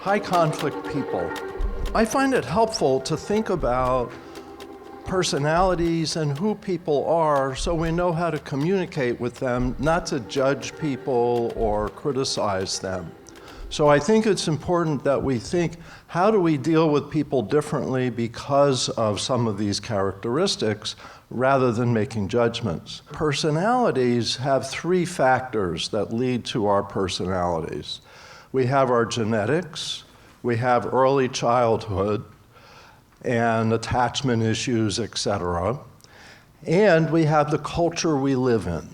High conflict people. I find it helpful to think about personalities and who people are so we know how to communicate with them, not to judge people or criticize them. So I think it's important that we think, how do we deal with people differently because of some of these characteristics rather than making judgments? Personalities have three factors that lead to our personalities. We have our genetics, we have early childhood and attachment issues, etc. And we have the culture we live in.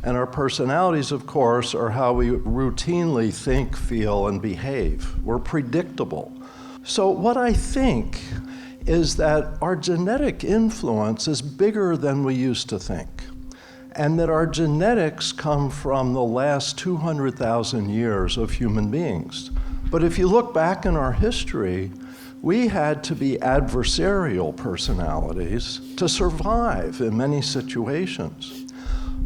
And our personalities, of course, are how we routinely think, feel, and behave. We're predictable. So what I think is that our genetic influence is bigger than we used to think, and that our genetics come from the last 200,000 years of human beings. But if you look back in our history, we had to be adversarial personalities to survive in many situations.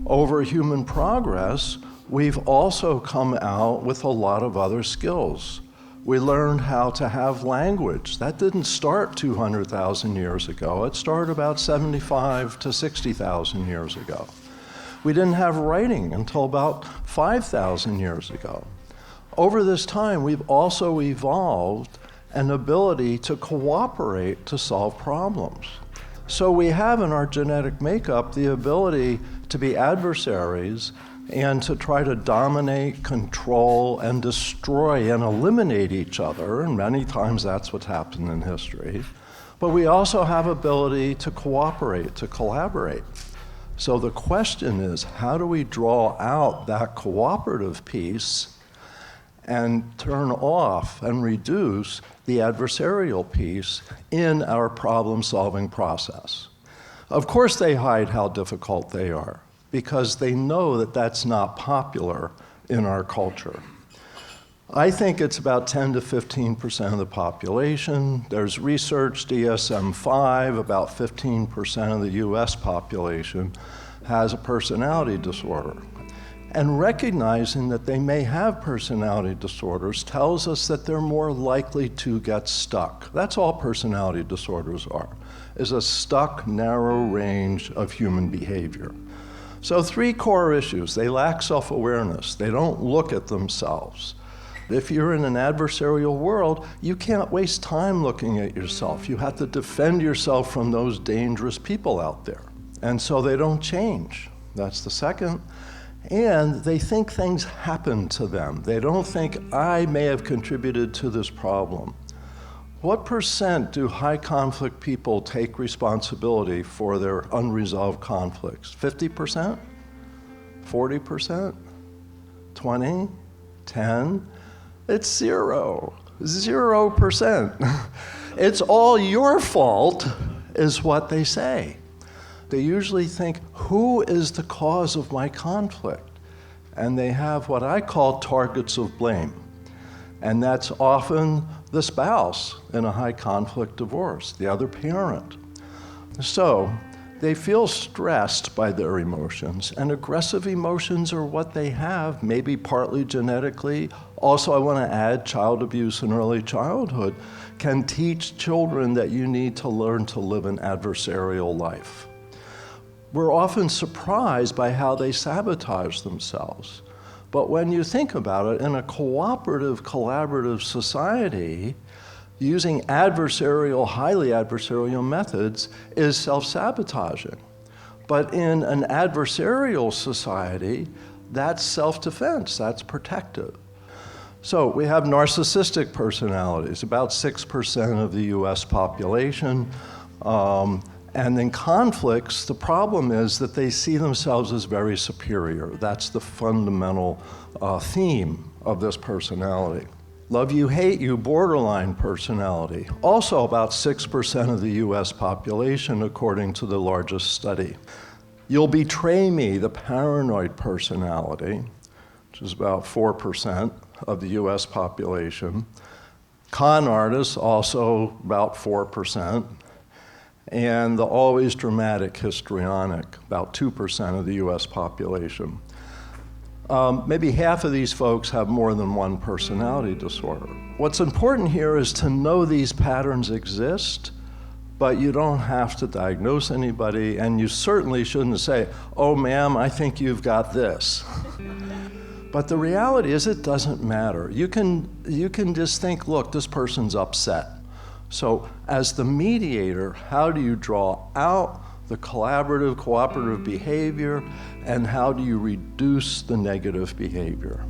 Over human progress, we've also come out with a lot of other skills. We learned how to have language. That didn't start 200,000 years ago. It started about 75 to 60,000 years ago. We didn't have writing until about 5,000 years ago. Over this time, we've also evolved an ability to cooperate to solve problems. So we have in our genetic makeup the ability to be adversaries and to try to dominate, control, and destroy and eliminate each other, and many times that's what's happened in history. But we also have ability to cooperate, to collaborate. So the question is, how do we draw out that cooperative piece and turn off and reduce the adversarial piece in our problem-solving process? Of course they hide how difficult they are, because they know that that's not popular in our culture. I think it's about 10 to 15% of the population. There's research, DSM-5, about 15% of the US population has a personality disorder. And recognizing that they may have personality disorders tells us that they're more likely to get stuck. That's all personality disorders are, is a stuck, narrow range of human behavior. So three core issues. They lack self-awareness. They don't look at themselves. If you're in an adversarial world, you can't waste time looking at yourself. You have to defend yourself from those dangerous people out there. And so they don't change. That's the second. And they think things happen to them. They don't think, I may have contributed to this problem. What percent do high conflict people take responsibility for their unresolved conflicts? 50%? 40%? 20? 10? It's 0%. It's all your fault, is what they say. They usually think, who is the cause of my conflict? And they have what I call targets of blame. And that's often the spouse in a high conflict divorce, the other parent. So they feel stressed by their emotions, and aggressive emotions are what they have, maybe partly genetically. Also, I want to add, child abuse in early childhood can teach children that you need to learn to live an adversarial life. We're often surprised by how they sabotage themselves. But when you think about it, in a cooperative, collaborative society, using adversarial, highly adversarial methods is self-sabotaging. But in an adversarial society, that's self-defense, that's protective. So we have narcissistic personalities, about 6% of the US population. And in conflicts, the problem is that they see themselves as very superior. That's the fundamental theme of this personality. Love you, hate you, borderline personality. Also about 6% of the US population, according to the largest study. You'll betray me, the paranoid personality, which is about 4% of the US population. Con artists, also about 4%. and the always dramatic histrionic, about 2% of the US population. Maybe half of these folks have more than one personality disorder. What's important here is to know these patterns exist, but you don't have to diagnose anybody, and you certainly shouldn't say, oh, ma'am, I think you've got this. But the reality is it doesn't matter. You can just think, look, this person's upset. So as the mediator, how do you draw out the collaborative, cooperative behavior, and how do you reduce the negative behavior?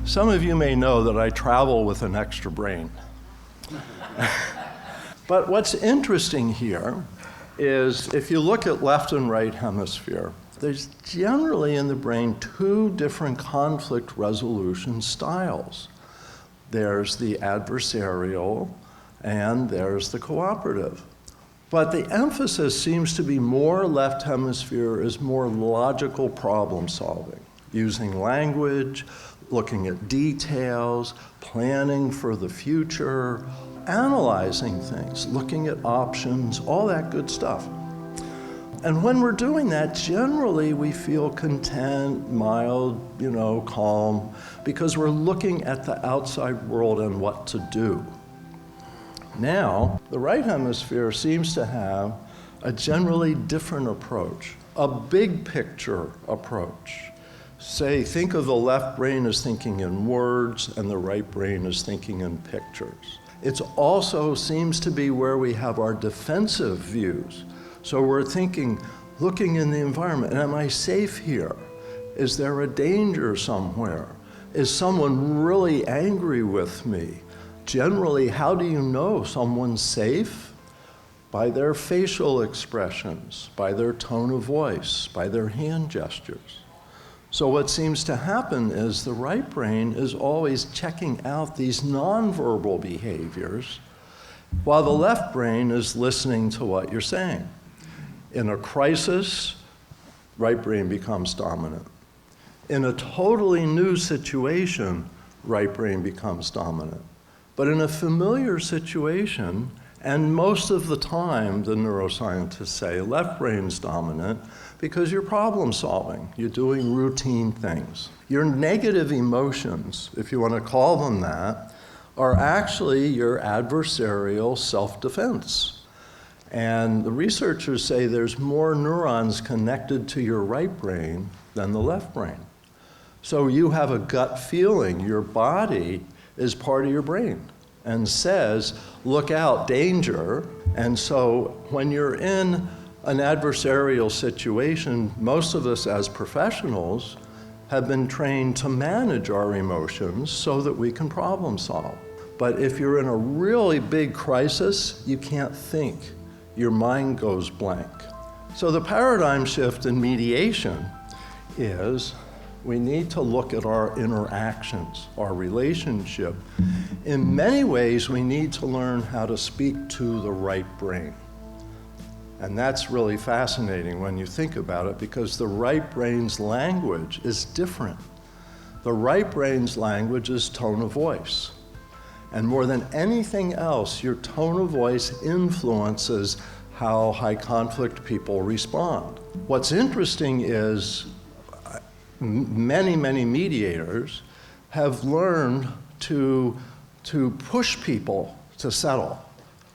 Some of you may know that I travel with an extra brain. But what's interesting here is if you look at left and right hemisphere, there's generally in the brain two different conflict resolution styles. There's the adversarial and there's the cooperative. But the emphasis seems to be more left hemisphere is more logical problem solving, using language, looking at details, planning for the future, analyzing things, looking at options, all that good stuff. And when we're doing that, generally we feel content, mild, calm, because we're looking at the outside world and what to do. Now, the right hemisphere seems to have a generally different approach, a big picture approach. Say, think of the left brain as thinking in words and the right brain as thinking in pictures. It also seems to be where we have our defensive views. So we're thinking, looking in the environment, am I safe here? Is there a danger somewhere? Is someone really angry with me? Generally, how do you know someone's safe? By their facial expressions, by their tone of voice, by their hand gestures. So what seems to happen is the right brain is always checking out these nonverbal behaviors, while the left brain is listening to what you're saying. In a crisis, right brain becomes dominant. In a totally new situation, right brain becomes dominant. But in a familiar situation, and most of the time, the neuroscientists say, left brain's dominant because you're problem solving. You're doing routine things. Your negative emotions, if you want to call them that, are actually your adversarial self-defense. And the researchers say there's more neurons connected to your right brain than the left brain. So you have a gut feeling. Your body is part of your brain and says, look out, danger. And so when you're in an adversarial situation, most of us as professionals have been trained to manage our emotions so that we can problem solve. But if you're in a really big crisis, you can't think. Your mind goes blank. So the paradigm shift in mediation is we need to look at our interactions, our relationship. In many ways, we need to learn how to speak to the right brain. And that's really fascinating when you think about it, because the right brain's language is different. The right brain's language is tone of voice. And more than anything else, your tone of voice influences how high conflict people respond. What's interesting is many mediators have learned to push people to settle.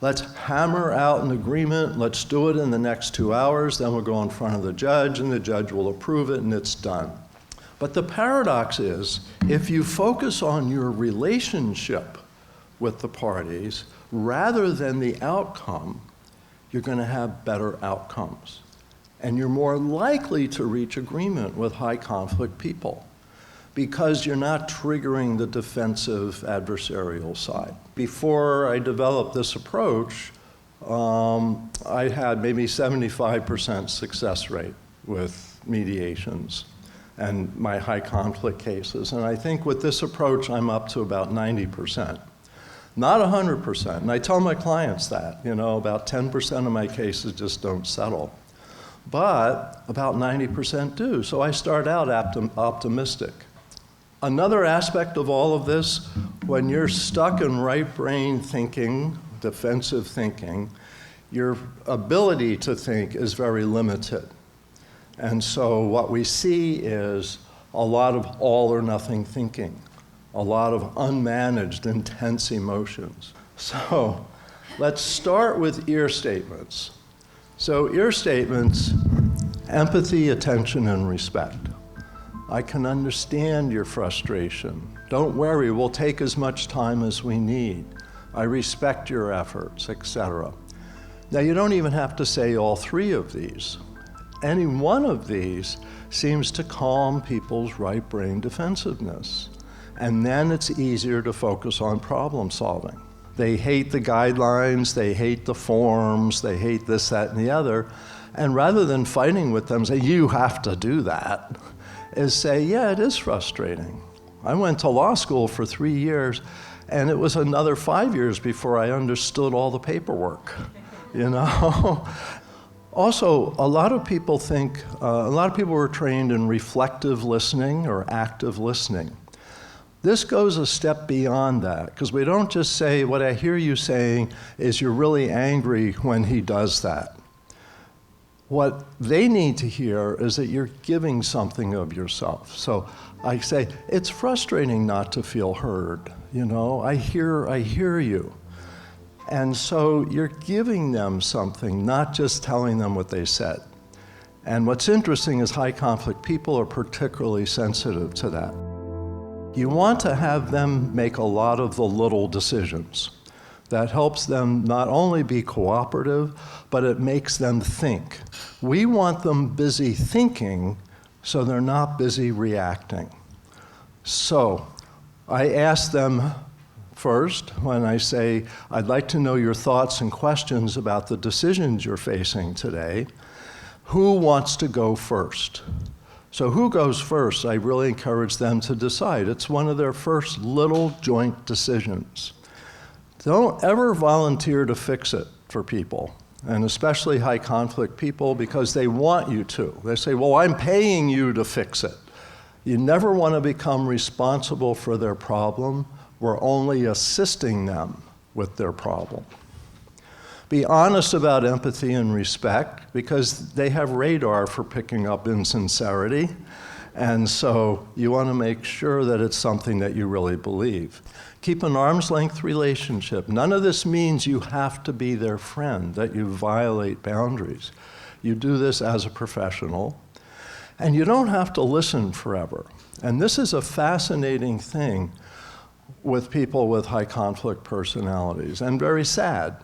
Let's hammer out an agreement, let's do it in the next 2 hours, then we'll go in front of the judge and the judge will approve it and it's done. But the paradox is, if you focus on your relationship with the parties rather than the outcome, you're going to have better outcomes. And you're more likely to reach agreement with high conflict people because you're not triggering the defensive adversarial side. Before I developed this approach, I had maybe 75% success rate with mediations and my high conflict cases. And I think with this approach, I'm up to about 90%. Not 100%, and I tell my clients that, about 10% of my cases just don't settle. But about 90% do, so I start out optimistic. Another aspect of all of this, when you're stuck in right brain thinking, defensive thinking, your ability to think is very limited. And so what we see is a lot of all or nothing thinking, a lot of unmanaged, intense emotions. So let's start with ear statements. So ear statements, empathy, attention, and respect. I can understand your frustration. Don't worry, we'll take as much time as we need. I respect your efforts, etc. Now, you don't even have to say all three of these. Any one of these seems to calm people's right brain defensiveness. And then it's easier to focus on problem solving. They hate the guidelines, they hate the forms, they hate this, that, and the other. And rather than fighting with them, say, you have to do that, is say, yeah, it is frustrating. I went to law school for 3 years, and it was another 5 years before I understood all the paperwork, you know? Also, a lot of people were trained in reflective listening or active listening. This goes a step beyond that, because we don't just say, what I hear you saying is you're really angry when he does that. What they need to hear is that you're giving something of yourself. So I say, it's frustrating not to feel heard. You know, I hear you. And so you're giving them something, not just telling them what they said. And what's interesting is high conflict people are particularly sensitive to that. You want to have them make a lot of the little decisions. That helps them not only be cooperative, but it makes them think. We want them busy thinking so they're not busy reacting. So I ask them first, when I say, I'd like to know your thoughts and questions about the decisions you're facing today, who wants to go first? So who goes first? I really encourage them to decide. It's one of their first little joint decisions. Don't ever volunteer to fix it for people, and especially high conflict people, because they want you to. They say, well, I'm paying you to fix it. You never want to become responsible for their problem. We're only assisting them with their problem. Be honest about empathy and respect, because they have radar for picking up insincerity. And so you want to make sure that it's something that you really believe. Keep an arm's length relationship. None of this means you have to be their friend, that you violate boundaries. You do this as a professional. And you don't have to listen forever. And this is a fascinating thing with people with high conflict personalities, and very sad,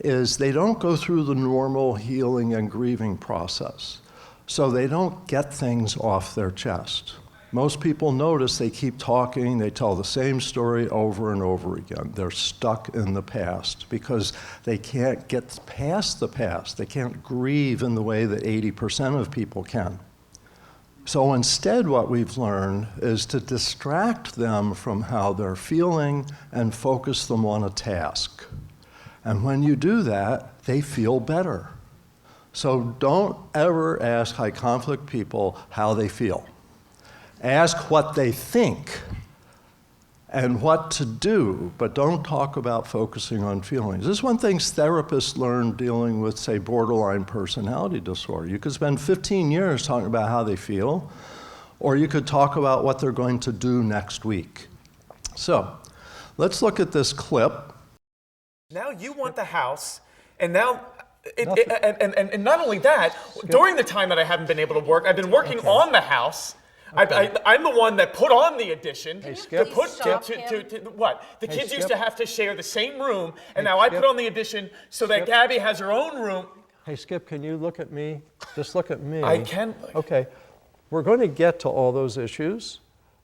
is they don't go through the normal healing and grieving process. So they don't get things off their chest. Most people notice they keep talking, they tell the same story over and over again. They're stuck in the past because they can't get past the past. They can't grieve in the way that 80% of people can. So instead, what we've learned is to distract them from how they're feeling and focus them on a task. And when you do that, they feel better. So don't ever ask high conflict people how they feel. Ask what they think and what to do, but don't talk about focusing on feelings. This is one thing therapists learn dealing with, say, borderline personality disorder. You could spend 15 years talking about how they feel, or you could talk about what they're going to do next week. So let's look at this clip. Now you want the house, and now, and not only that, during the time that I haven't been able to work, I've been working on the house. Okay. I'm the one that put on the addition. Hey, Skip. What? The kids Skip. used to have to share the same room, and now I put on the addition so that Gabby has her own room. Hey, Skip, can you look at me? Just look at me. I can. Okay. We're going to get to all those issues.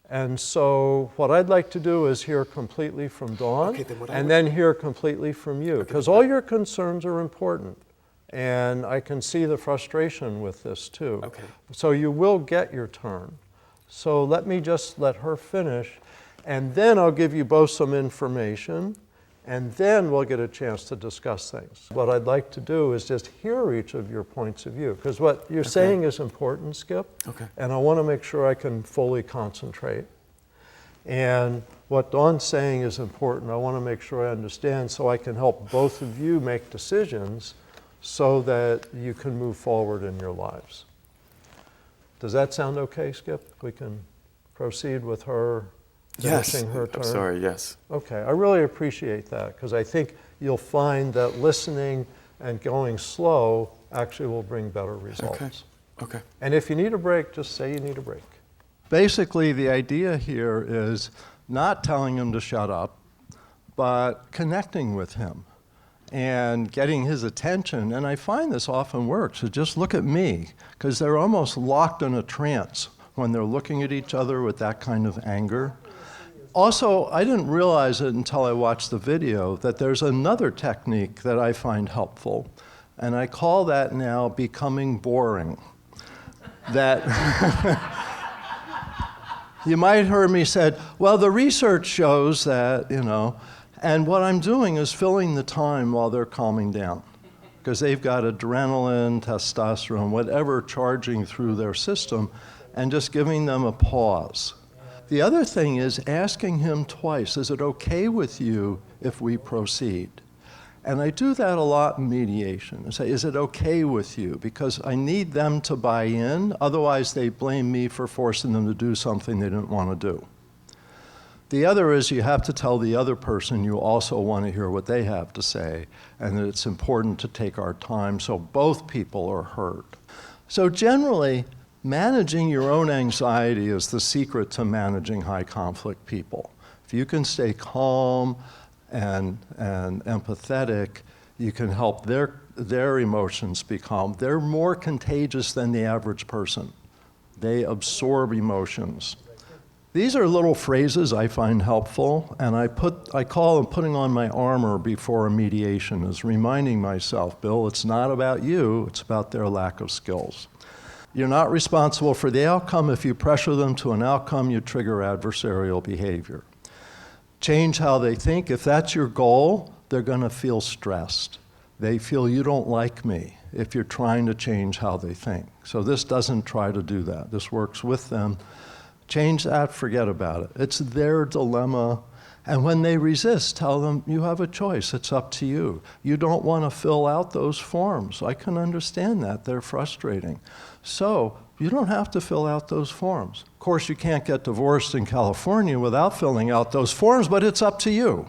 And so what I'd like to do is hear completely from Dawn, then hear completely from you, because all your concerns are important. And I can see the frustration with this too. Okay. So you will get your turn. So let me just let her finish, and then I'll give you both some information, and then we'll get a chance to discuss things. What I'd like to do is just hear each of your points of view, because what you're saying is important, Skip, and I want to make sure I can fully concentrate. And what Dawn's saying is important. I want to make sure I understand so I can help both of you make decisions so that you can move forward in your lives. Does that sound okay, Skip? We can proceed with her finishing her turn? I'm sorry, yes. Okay, I really appreciate that, because I think you'll find that listening and going slow actually will bring better results. Okay. And if you need a break, just say you need a break. Basically, the idea here is not telling him to shut up, but connecting with him and getting his attention. And I find this often works. So just look at me, because they're almost locked in a trance when they're looking at each other with that kind of anger. Also, I didn't realize it until I watched the video that there's another technique that I find helpful, and I call that now becoming boring. That you might have heard me said, well, the research shows that, and what I'm doing is filling the time while they're calming down, because they've got adrenaline, testosterone, whatever charging through their system, and just giving them a pause. The other thing is asking him twice, is it okay with you if we proceed? And I do that a lot in mediation. I say, is it okay with you? Because I need them to buy in, otherwise they blame me for forcing them to do something they didn't want to do. The other is you have to tell the other person you also want to hear what they have to say, and that it's important to take our time so both people are heard. So generally, managing your own anxiety is the secret to managing high conflict people. If you can stay calm and empathetic, you can help their emotions be calm. They're more contagious than the average person. They absorb emotions. These are little phrases I find helpful, and I call them putting on my armor before a mediation, is reminding myself, Bill, it's not about you, it's about their lack of skills. You're not responsible for the outcome. If you pressure them to an outcome, you trigger adversarial behavior. Change how they think. If that's your goal, they're going to feel stressed. They feel you don't like me if you're trying to change how they think. So this doesn't try to do that. This works with them. Change that, forget about it. It's their dilemma. And when they resist, tell them, you have a choice. It's up to you. You don't want to fill out those forms. I can understand that. They're frustrating. So you don't have to fill out those forms. Of course, you can't get divorced in California without filling out those forms, but it's up to you.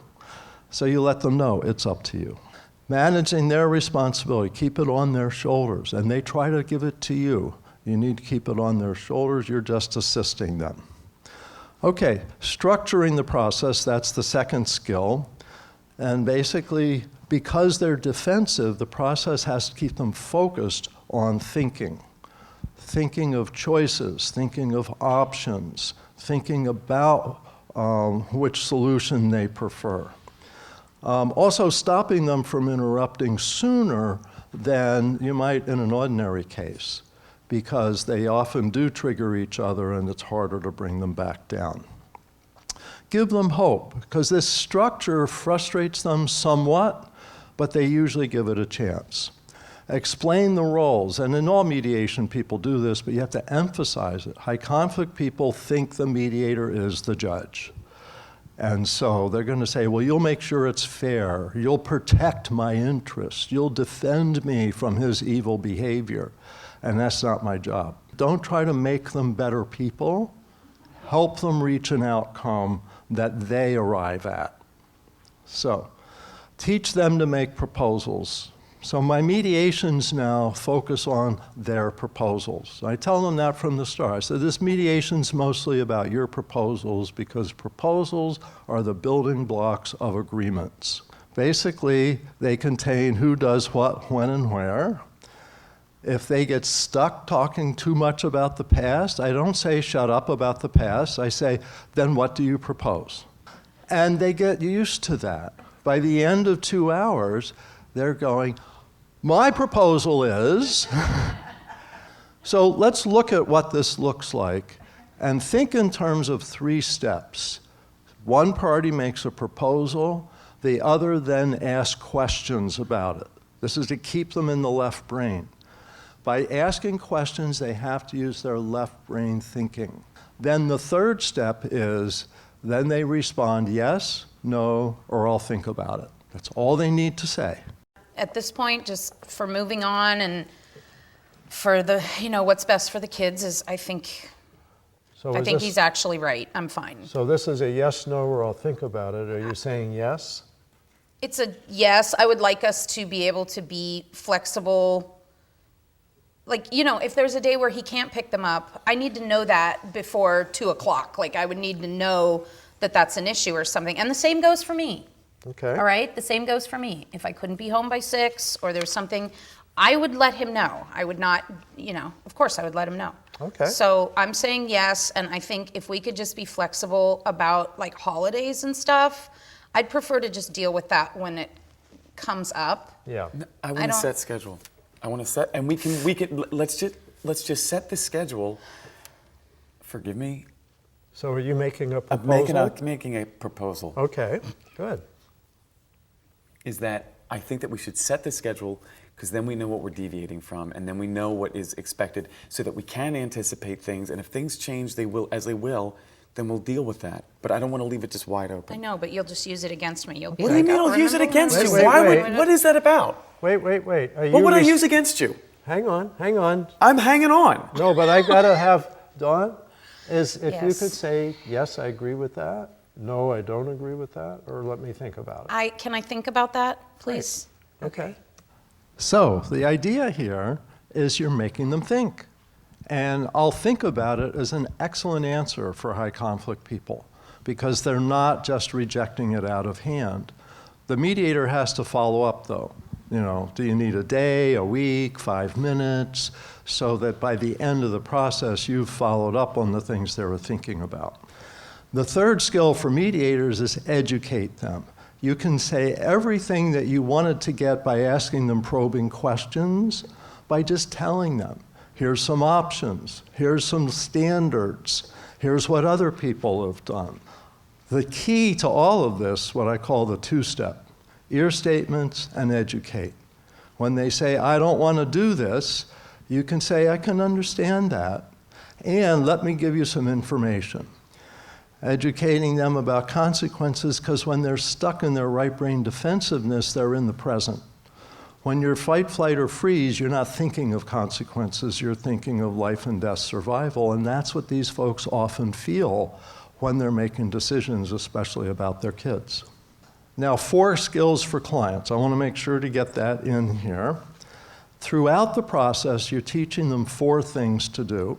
So you let them know it's up to you. Managing their responsibility, keep it on their shoulders, and they try to give it to you. You need to keep it on their shoulders. You're just assisting them. Okay, structuring the process, that's the second skill. And basically, because they're defensive, the process has to keep them focused on thinking of choices, thinking of options, thinking about which solution they prefer. Also, stopping them from interrupting sooner than you might in an ordinary case, because they often do trigger each other and it's harder to bring them back down. Give them hope, because this structure frustrates them somewhat, but they usually give it a chance. Explain the roles, and in all mediation people do this, but you have to emphasize it. High conflict people think the mediator is the judge. And so they're going to say, well, you'll make sure it's fair. You'll protect my interests. You'll defend me from his evil behavior. And that's not my job. Don't try to make them better people. Help them reach an outcome that they arrive at. So, teach them to make proposals. So my mediations now focus on their proposals. I tell them that from the start. I said, this mediation's mostly about your proposals, because proposals are the building blocks of agreements. Basically, they contain who does what, when, and where. If they get stuck talking too much about the past, I don't say shut up about the past. I say, then what do you propose? And they get used to that. By the end of 2 hours, they're going, my proposal is. So let's look at what this looks like and think in terms of 3 steps. One party makes a proposal, the other then asks questions about it. This is to keep them in the left brain. By asking questions, they have to use their left brain thinking. Then the third step is, then they respond yes, no, or I'll think about it. That's all they need to say. at this point, just for moving on and for the, what's best for the kids is, I think he's actually right. I'm fine. So this is a yes, no, or I'll think about it. Are you saying yes? It's a yes. I would like us to be able to be flexible. Like, if there's a day where he can't pick them up, I need to know that before 2 o'clock. Like, I would need to know that that's an issue or something. And the same goes for me. Okay. All right? The same goes for me. If I couldn't be home by 6 or there's something, I would let him know. I would not, of course I would let him know. Okay. So I'm saying yes, and I think if we could just be flexible about like holidays and stuff, I'd prefer to just deal with that when it comes up. Yeah. I want to don't- set schedule. I want to set, and we can let's just set the schedule. Forgive me. So are you making a proposal? I'm making a proposal. Okay, good. Is that I think that we should set the schedule because then we know what we're deviating from, and then we know what is expected, so that we can anticipate things. And if things change, they will, then we'll deal with that. But I don't want to leave it just wide open. I know, but you'll just use it against me. You'll be What do you like, mean "Oh, I'll use it remember when against we you? Wait. What is that about? Wait. What would I use against you? Hang on. I'm hanging on. No, but I gotta have, Dawn, if you Yes. could say, yes, I agree with that, no, I don't agree with that, or let me think about it. Can I think about that, please? Okay. So the idea here is you're making them think. And I'll think about it as an excellent answer for high conflict people, because they're not just rejecting it out of hand. The mediator has to follow up though. Do you need a day, a week, 5 minutes, so that by the end of the process you've followed up on the things they were thinking about. The third skill for mediators is educate them. You can say everything that you wanted to get by asking them probing questions by just telling them, here's some options, here's some standards, here's what other people have done. The key to all of this, what I call the two-step, ear statements and educate. When they say, I don't want to do this, you can say, I can understand that, and let me give you some information. Educating them about consequences, because when they're stuck in their right brain defensiveness, they're in the present. When you're fight, flight, or freeze, you're not thinking of consequences, you're thinking of life and death survival, and that's what these folks often feel when they're making decisions, especially about their kids. Now, 4 skills for clients. I want to make sure to get that in here. Throughout the process, you're teaching them 4 things to do.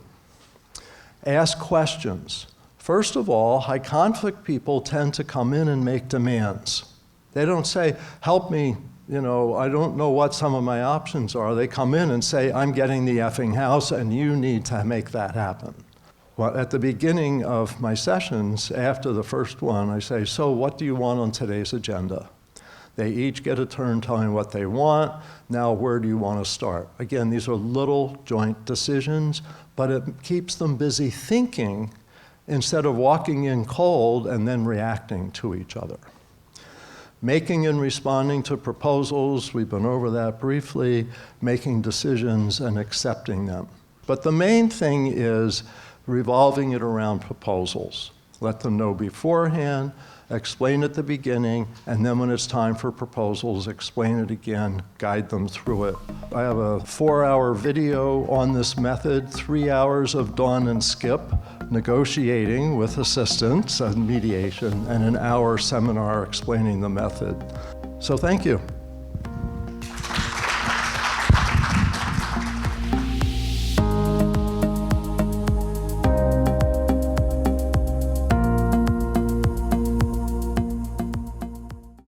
Ask questions. First of all, high conflict people tend to come in and make demands. They don't say, help me, I don't know what some of my options are. They come in and say, I'm getting the effing house and you need to make that happen. Well, at the beginning of my sessions, after the first one, I say, so what do you want on today's agenda? They each get a turn telling what they want. Now, where do you want to start? Again, these are little joint decisions, but it keeps them busy thinking instead of walking in cold and then reacting to each other. Making and responding to proposals, we've been over that briefly, making decisions and accepting them. But the main thing is revolving it around proposals. Let them know beforehand, explain at the beginning, and then when it's time for proposals, explain it again, guide them through it. I have a 4-hour video on this method, 3 hours of Dawn and Skip negotiating with assistants and mediation, and an hour seminar explaining the method. So thank you.